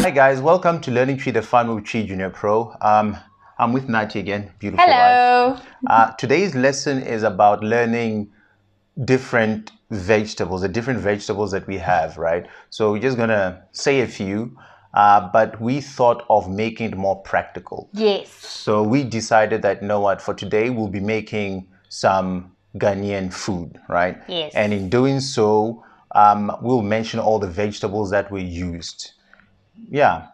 Hi guys, welcome to Learning TWI, the fun with TWI Junior Pro. I'm with Nathi again, beautiful Hello. wife. Today's lesson is about learning different vegetables, the different vegetables that we have, right? So we're just gonna say a few, but we thought of making it more practical. Yes. So we decided that, you know what, for today we'll be making some Ghanaian food, right? Yes. And in doing so, we'll mention all the vegetables that were used. Yeah.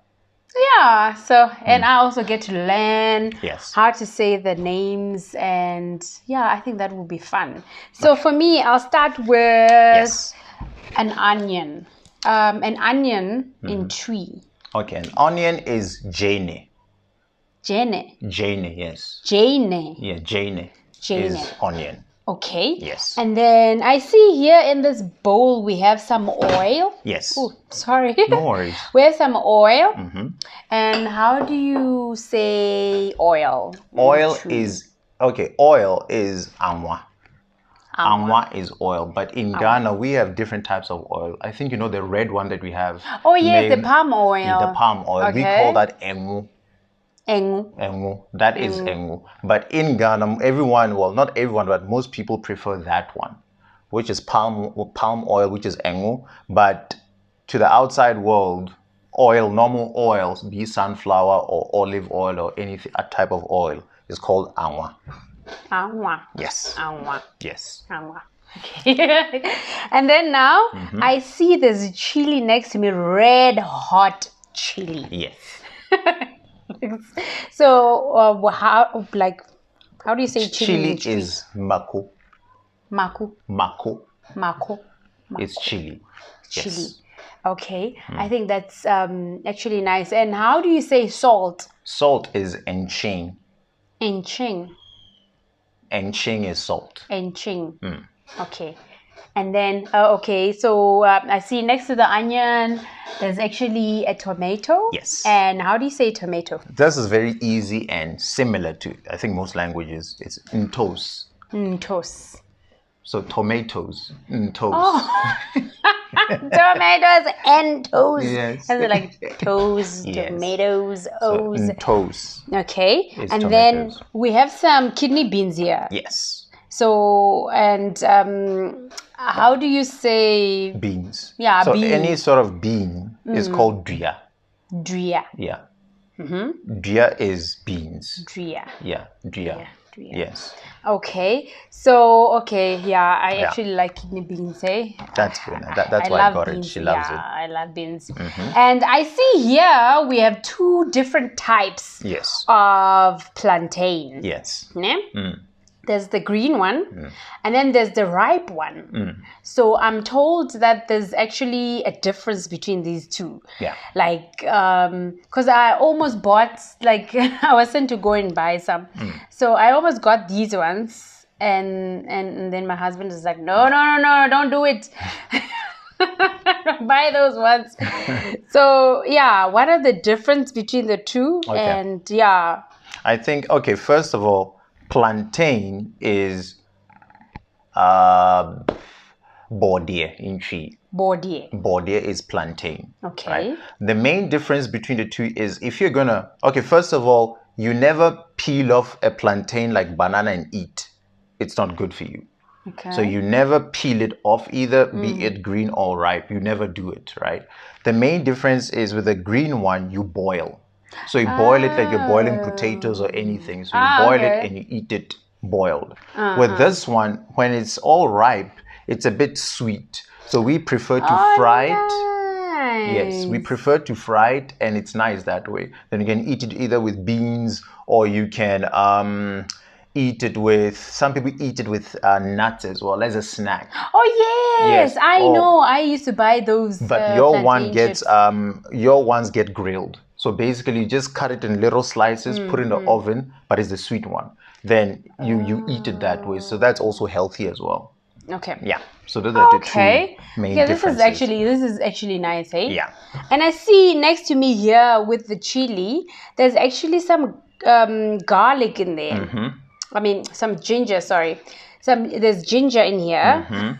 Yeah. So, and I also get to learn Yes. how to say the names, and yeah, I think that will be fun. So for me, I'll start with an onion. An onion in TWI. Okay, an onion is Gyeene. Gyeene. Gyeene, yes. Gyeene. Yeah, Gyeene is onion. Okay. Yes. And then I see here in this bowl we have some oil. Yes. Oh, sorry. No worries. We have some oil. And how do you say oil? Oil is, okay, oil is Anwa. Anwa is oil, but in Ghana we have different types of oil. I think you know the red one that we have. Oh yes, the palm oil. The palm oil. Okay. We call that engu. Engu. Engu. That is engu. But in Ghana, everyone, well, not everyone, but most people prefer that one, which is palm oil, which is engu. But to the outside world, oil, normal oils, be sunflower or olive oil or any type of oil, is called Anwa. Anwa. Yes. Anwa. Yes. Anwa. Okay. And then now I see there's chili next to me, red hot chili. Yes. So how do you say chili? Chili is Mako. Mako. Mako. Mako. It's chili. Chili. Yes. Okay. I think that's actually nice. And how do you say salt? Salt is Nkyene. Nkyene. Nkyene is salt. Nkyene. Okay. And then, okay, so I see next to the onion, there's actually a tomato. Yes. And how do you say tomato? This is very easy and similar to, I think, most languages. It's Ntoes. Ntoes. So tomatoes. Ntoes. Oh. Tomatoes and toes. Yes. And they're like toes, Yes. tomatoes, O's. So, Ntoes. Okay. It's and tomatoes. then we have some kidney beans here. Yes. So, and how do you say Beans. Yeah, so beans. any sort of bean is called dria. Dria? Yeah. Dria is beans. Dria. Yeah. Dria. Dria. Yes. Okay. So, okay, yeah, I actually like kidney beans, eh? That's good. That's why I got beans. it. She loves it. I love beans. And I see here we have two different types Yes. of plantain. Yes. Ne? There's the green one, and then there's the ripe one. So I'm told that there's actually a difference between these two. Yeah. Like, because I almost bought, like, I was sent to go and buy some. So I almost got these ones, and then my husband is like, no, don't do it. Buy those ones. So yeah, what are the difference between the two? Okay. And yeah. I think, okay, first of all, plantain is Borɔdeɛ in TWI. Borɔdeɛ. Borɔdeɛ is plantain. Okay. Right? The main difference between the two is if you're gonna, okay, first of all, you never peel off a plantain like banana and eat. It's not good for you. Okay. So you never peel it off, either be it green or ripe. You never do it, right? The main difference is with the green one, you boil. So you boil it like you're boiling potatoes or anything. So you boil it and you eat it boiled. With this one, when it's all ripe, it's a bit sweet. So we prefer to fry it. Yes, we prefer to fry it, and it's nice that way. Then you can eat it either with beans, or you can eat it with, some people eat it with nuts as well as a snack. Oh yes, I know. I used to buy those. But your one gets your ones get grilled. So basically, you just cut it in little slices, put it in the oven, but it's the sweet one. Then you eat it that way. So that's also healthy as well. Okay. Yeah. So those are the two main differences. This is actually nice, eh? Yeah. And I see next to me here with the chili, there's actually some garlic in there. I mean, some ginger, sorry. there's ginger in here.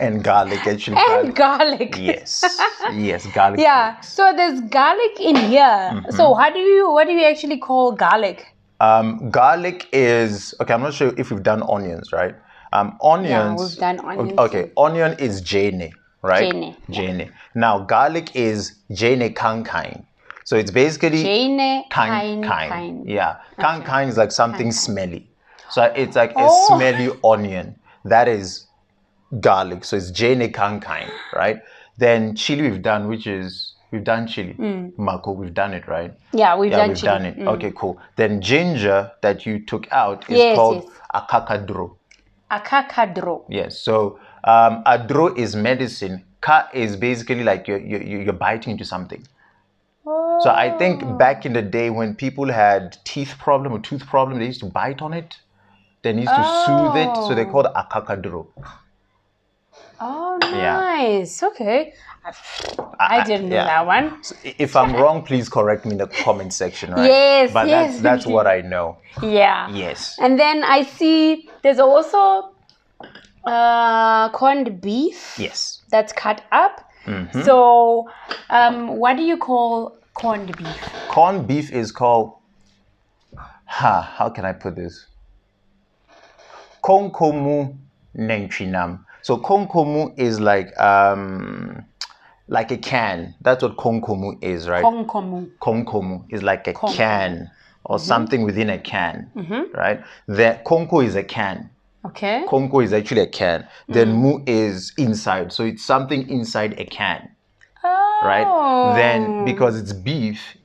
And garlic, actually. And garlic. Yes. Yes, garlic. Yeah. flakes. So there's garlic in here. So what do you actually call garlic? Garlic is, okay, I'm not sure if we've done onions, right? Onions. Yeah, we've done onions. Okay, onion is Gyeene, right? Gyeene, Gyeene. Now, garlic is Gyeene kankan. So it's basically Gyeene kankan. Yeah. Kankan is like something smelly. So it's like a smelly onion. That is garlic. So it's Gyeene kankan, right? Then chili we've done, we've done chili. Mako, we've done it, right? Yeah, we've done we've chili. done it. Okay, cool. Then ginger that you took out is called Akekaduro. Akekaduro. Yes. So adro is medicine. Ka is basically like you're biting into something. So I think back in the day when people had teeth problem or tooth problem, they used to bite on it. They used to soothe it. So they called Akekaduro. Oh, nice. Yeah. Okay. I didn't know that one. So if I'm wrong, please correct me in the comment section, right? Yes, but yes. that's what I know. Yeah. Yes. And then I see there's also corned beef. Yes. That's cut up. So what do you call corned beef? Corned beef is called, how can I put this? Konkomu nantwinam. So Konkomu is like a can. That's what Konkomu is, right? Konkomu is like a can or something within a can, right? The Konko is a can. Okay. Konko is actually a can. Then mu is inside. So it's something inside a can, right? Then because it's beef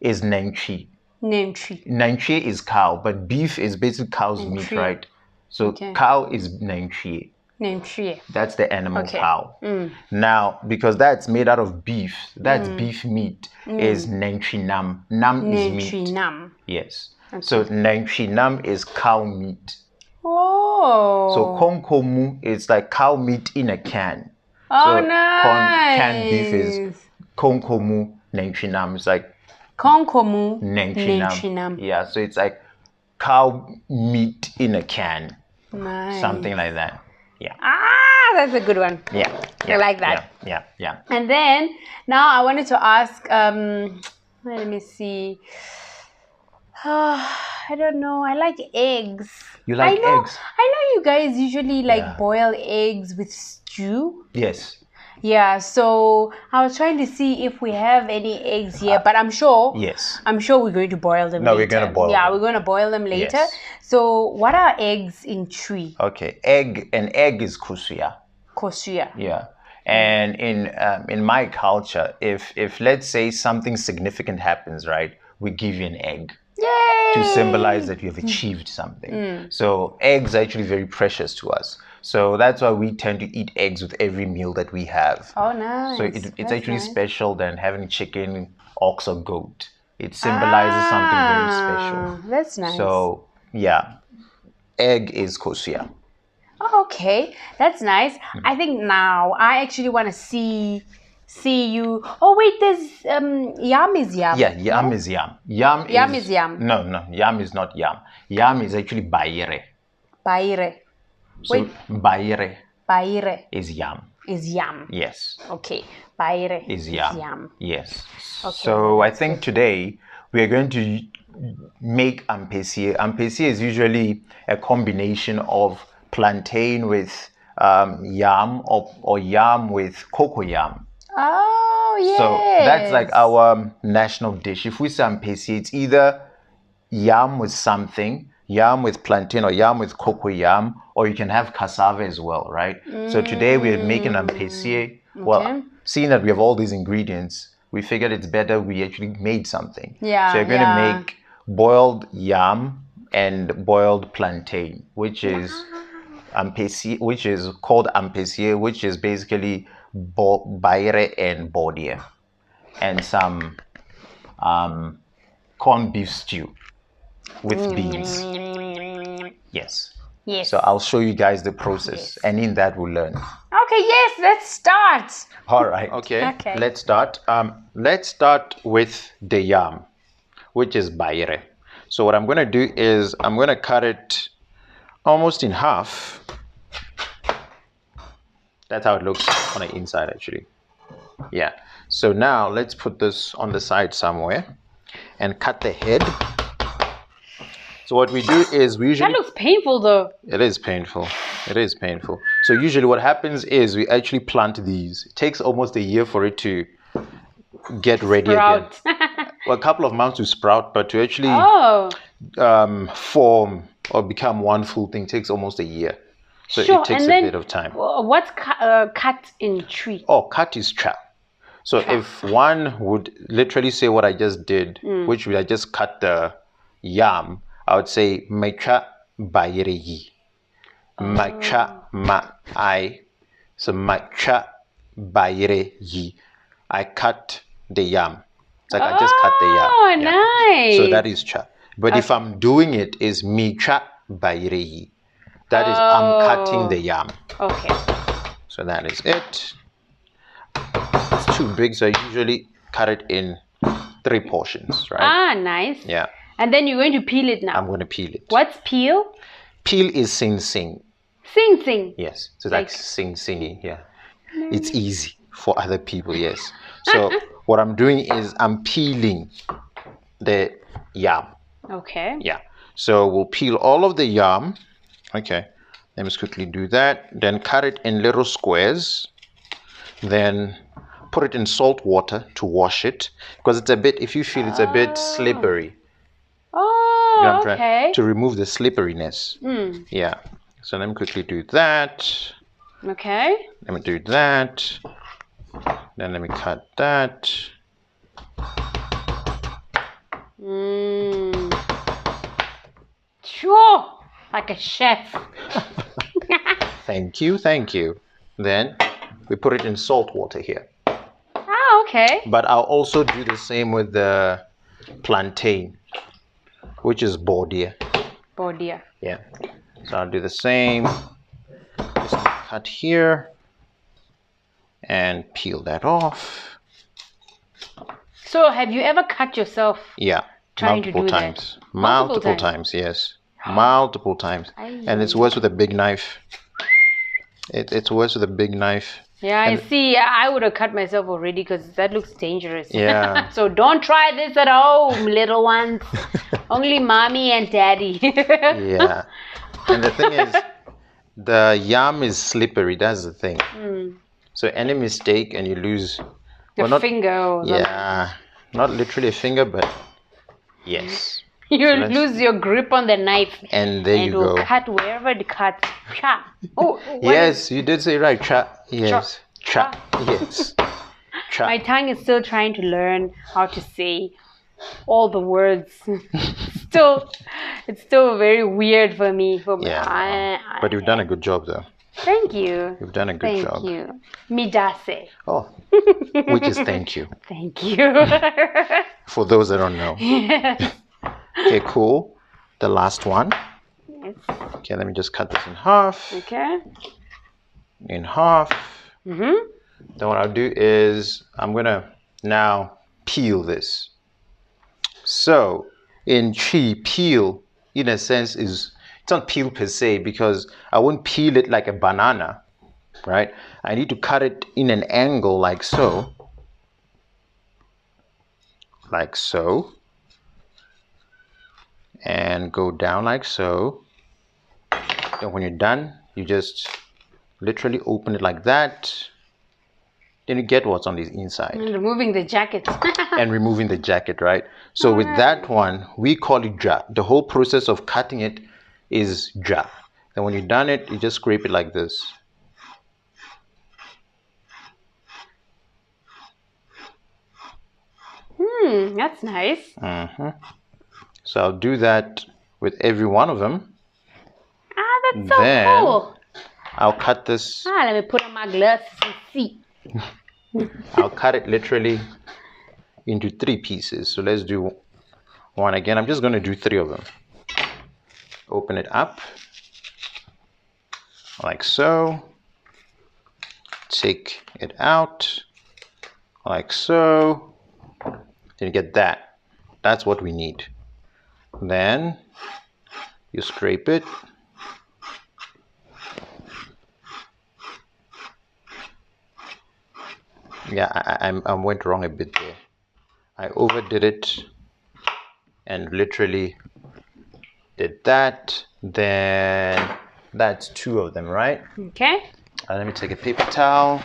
is nantwi. Nantwi is cow, but beef is basically cow's meat, right? So cow is nantwi. That's the animal cow. Now, because that's made out of beef, that's beef meat, is nantwinam. Nam is meat. Yes. So nantwinam is cow meat. So konkomu is like cow meat in a can. Oh, so nice. Canned beef is konkomu nantwinam. It's like Konkomu nantwinam. Yeah, so it's like cow meat in a can. Nice. Something like that. Yeah. That's a good one. Yeah. I like that. Yeah. And then now I wanted to ask, let me see. I don't know. I like eggs. You like eggs? I know you guys usually like boil eggs with stew. Yes. Yeah, so I was trying to see if we have any eggs here, but I'm sure. Yes. I'm sure we're going to boil them later. We're going to boil them. Yeah, we're going to boil them later. Yes. So what are eggs in TWI? Okay, an egg is Kosua. Kosua. Yeah. And in my culture, if let's say something significant happens, right, we give you an egg. Yay! To symbolize that you have achieved something. So eggs are actually very precious to us. So that's why we tend to eat eggs with every meal that we have. Oh, nice. So it's actually special than having chicken, ox, or goat. It symbolizes something very special. That's nice. So yeah, egg is Kosua. Oh, okay, that's nice. I think now I actually want to see you. Oh wait, there's yam is yam. Yeah, yam is yam. Yam is yam. No, yam is not yam. Yam is actually Bayerɛ. Bayerɛ. So Bayerɛ is yam. Is yam. Yes. Okay. Bayerɛ is yam. Yes. Okay. So I think today we are going to make Ampesie. Ampesie is usually a combination of plantain with yam or yam with cocoyam. Oh, yes. So that's like our national dish. If we say Ampesie, it's either yam with something, yam with plantain or yam with cocoyam, or you can have cassava as well, right? So today we're making Ampesie. Well, seeing that we have all these ingredients, we figured it's better we actually made something. Yeah. So you're going to make boiled yam and boiled plantain, which is Ampesie, which is called Ampesie, which is basically Bayerɛ and Borɔdeɛ, and some corned beef stew with beans. Yes. So I'll show you guys the process, and in that we'll learn. Okay, yes, let's start. All right. Okay. Let's start. Let's start with the yam, which is Bayerɛ. So what I'm going to do is I'm going to cut it almost in half. That's how it looks on the inside, actually. Yeah. So now let's put this on the side somewhere and cut the head. So what we do is we usually... That looks painful though. It is painful. It is painful. So usually what happens is we actually plant these. It takes almost a year for it to get ready again. Well, a couple of months to sprout, but to actually form or become one full thing takes almost a year. So it takes a bit of time. What's cut in tree? Oh, cut is tra. So if one would literally say what I just did, which I just cut the yam, I would say mecha Bayerɛ. Mecha ma I. So mecha Bayerɛ. I cut the yam. It's like I just cut the yam. Oh, nice. So that is cha. But if I'm doing it, is mecha Bayerɛ. That is I'm cutting the yam. Okay. So that is it. It's too big, so I usually cut it in 3 portions, right? Ah, nice. Yeah. And then you're going to peel it now. I'm going to peel it. What's peel? Peel is sing. Sing. Yes. So like singing. Yeah. It's easy for other people. Yes. So what I'm doing is I'm peeling the yam. Okay. Yeah. So we'll peel all of the yam. Okay. Let me just quickly do that. Then cut it in little squares. Then put it in salt water to wash it, because it's a bit, if you feel it's a bit slippery. Oh, You know what I'm okay. trying to remove the slipperiness. Yeah. So let me quickly do that. Okay. Let me do that. Then let me cut that. Sure. Like a chef. Thank you. Then we put it in salt water here. Ah, okay. But I'll also do the same with the plantain, which is Borɔdeɛ. Borɔdeɛ. Yeah. So I'll do the same. Just cut here and peel that off. So have you ever cut yourself? Yeah. Multiple times. Multiple times, yes. Multiple times. And it's worse with a big knife. It's worse with a big knife. Yeah, I see. I would have cut myself already because that looks dangerous. Yeah. So don't try this at home, little ones. Only mommy and daddy. Yeah. And the thing is, the yam is slippery. That's the thing. So any mistake and you lose a finger or something. Yeah. Not literally a finger, but yes. You lose your grip on the knife. And there you go. And it will cut wherever it cuts. Cha. Oh, yes, you did say right. Cha. Yes. Cha. Yes. Cha. My tongue is still trying to learn how to say all the words. It's still very weird for me. Yeah. But you've done a good job, though. Thank you. You've done a good job. Thank you. Midase. Oh, which is thank you. Thank you. For those that don't know. Yes. Okay, cool. The last one. Yes. Okay, let me just cut this in half. Okay. In half. Then what I'll do is I'm going to now peel this. So in Chi, peel, in a sense, it's not peel per se, because I won't peel it like a banana, right? I need to cut it in an angle like so. Like so. And go down like so. And when you're done, you just literally open it like that. Then you get what's on the inside. And removing the jacket. And removing the jacket, right? So with that one, we call it ja. The whole process of cutting it is ja. Then when you've done it, you just scrape it like this. That's nice. So I'll do that with every one of them. Ah, that's so cool. I'll cut this. Let me put on my glasses and see. I'll cut it literally into 3 pieces. So let's do one again. I'm just going to do 3 of them. Open it up like so. Take it out like so. Then you get that. That's what we need. Then you scrape it Yeah, I went wrong a bit there. I overdid it and literally did that. Then that's 2 of them, right? Okay. Let me take a paper towel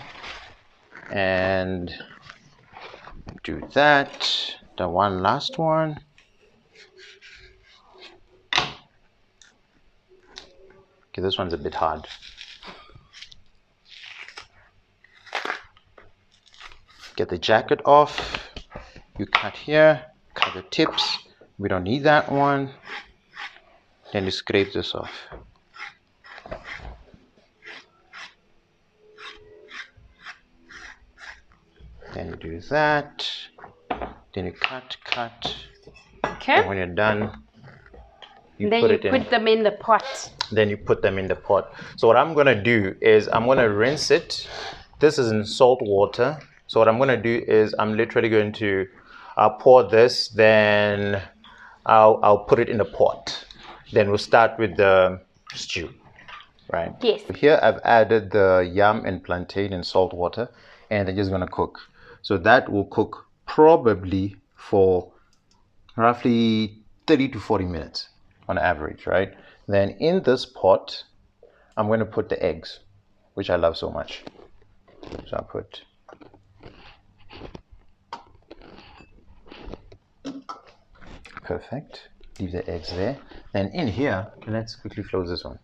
and do that. The one last one. Okay, this one's a bit hard. Get the jacket off. You cut here, cut the tips. We don't need that one. Then you scrape this off. Then you do that. Then you cut. Okay. And when you're done, then put you it in. put them in the pot. Then you put them in the pot. So what I'm gonna do is I'm gonna rinse it. This is in salt water. So what I'm gonna do is I'm literally going to pour this. Then I'll put it in the pot. Then we'll start with the stew, right? Yes. Here I've added the yam and plantain in salt water, and they're just gonna cook. So that will cook probably for roughly 30 to 40 minutes on average, right? Then in this pot, I'm going to put the eggs, which I love so much. So I'll put perfect. Leave the eggs there. Then in here, let's quickly close this one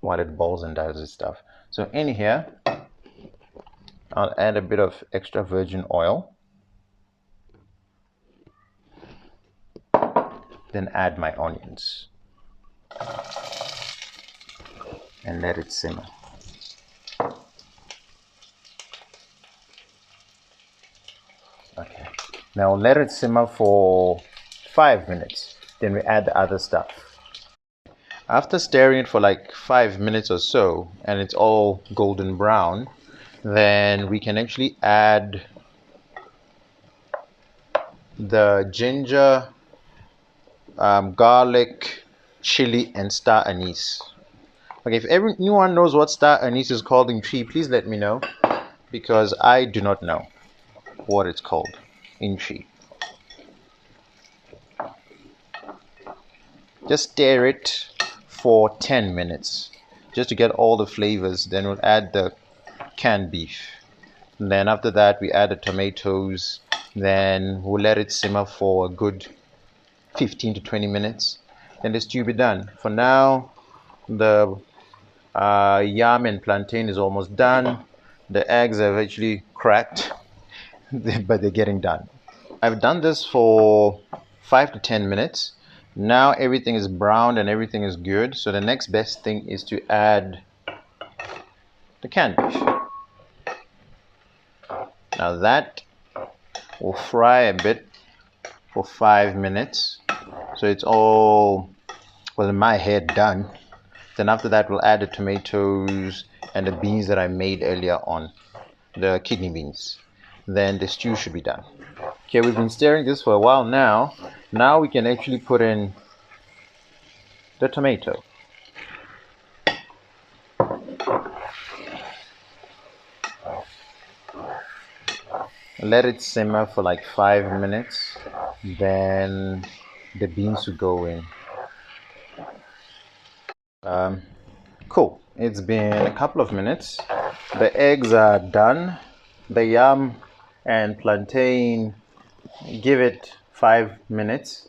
while it boils and does its stuff. So in here, I'll add a bit of extra virgin oil. Then add my onions and let it simmer. Okay, now let it simmer for 5 minutes. Then we add the other stuff. After stirring it for like 5 minutes or so, and it's all golden brown, then we can actually add the ginger, garlic, chili, and star anise. Okay, if anyone knows what star anise is called in Twi, please let me know, because I do not know what it's called in Twi. Just stir it for 10 minutes just to get all the flavors. Then we'll add the canned beef, and then after that we add the tomatoes. Then we'll let it simmer for a good 15 to 20 minutes. Then the stew will be done. For now, the yam and plantain is almost done. The eggs have actually cracked, but they're getting done. I've done this for 5 to 10 minutes. Now everything is browned and everything is good. So the next best thing is to add the canned beef. Now that will fry a bit for 5 minutes. So it's all, well, in my head, done. Then after that we'll add the tomatoes and the beans that I made earlier on, the kidney beans. Then the stew should be done. Okay, we've been stirring this for a while now. Now we can actually put in the tomato. Let it simmer for like 5 minutes. Then the beans will go in. Cool. It's been a couple of minutes. The eggs are done. The yam and plantain, give it 5 minutes.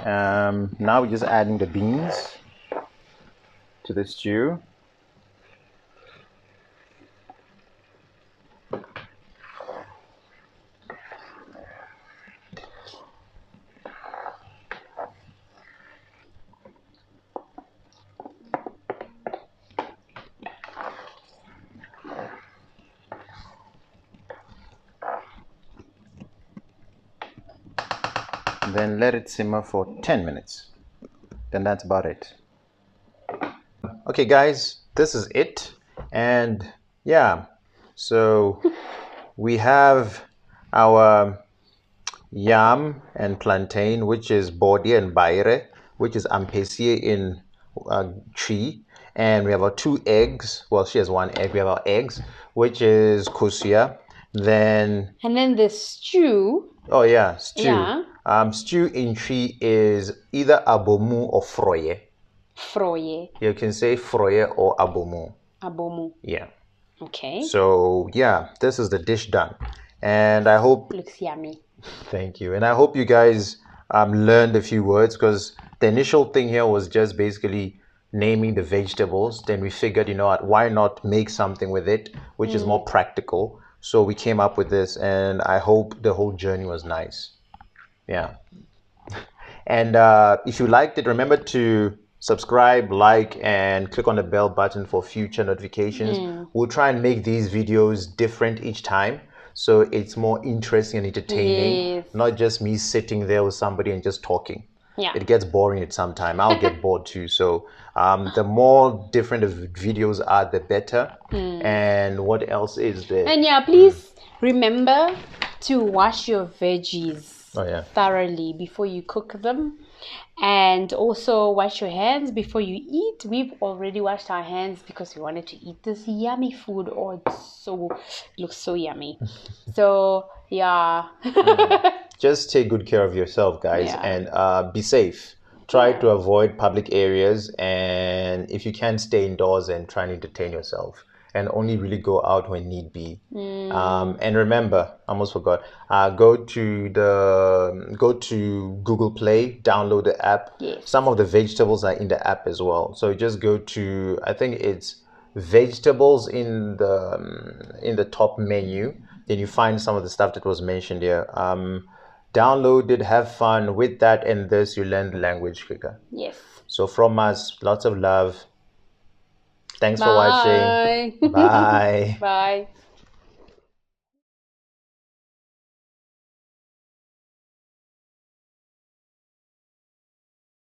Now we're just adding the beans to the stew. Then let it simmer for 10 minutes. Then that's about it. Okay guys, this is it. And yeah, so we have our yam and plantain, which is Borɔdeɛ and Bayerɛ, which is Ampesie in Twi. And we have our 2 eggs. Well, she has 1 egg. We have our eggs, which is Kosua, Then the stew. Oh yeah, stew. Yeah. Stew in Twi is either Abomu or Frɔyɛ. Frɔyɛ. You can say Frɔyɛ or Abomu. Abomu. Yeah. Okay. So yeah, this is the dish done, and I hope. Looks yummy. Thank you, and I hope you guys learned a few words, because the initial thing here was just basically naming the vegetables. Then we figured, you know what, why not make something with it, which is more practical. So we came up with this, and I hope the whole journey was nice. Yeah. And if you liked it, remember to subscribe, like, and click on the bell button for future notifications. We'll try and make these videos different each time, so it's more interesting and entertaining. Yes. Not just me sitting there with somebody and just talking. Yeah. It gets boring at some time. I'll get bored too. So the more different the videos are, the better. And what else is there? And yeah, please remember to wash your veggies thoroughly before you cook them. And also wash your hands before you eat. We've already washed our hands because we wanted to eat this yummy food. Oh, it looks so yummy. So yeah. Just take good care of yourself, guys, and be safe. Try to avoid public areas, and if you can, stay indoors and try and entertain yourself, and only really go out when need be. And remember, I almost forgot, go to Google Play, download the app. Yes. Some of the vegetables are in the app as well, so just go to, I think it's vegetables in the top menu. Then you find some of the stuff that was mentioned here. Download it, have fun with that, and this you learn the language quicker. Yes. So from us, lots of love. Thanks for watching. Bye. Bye.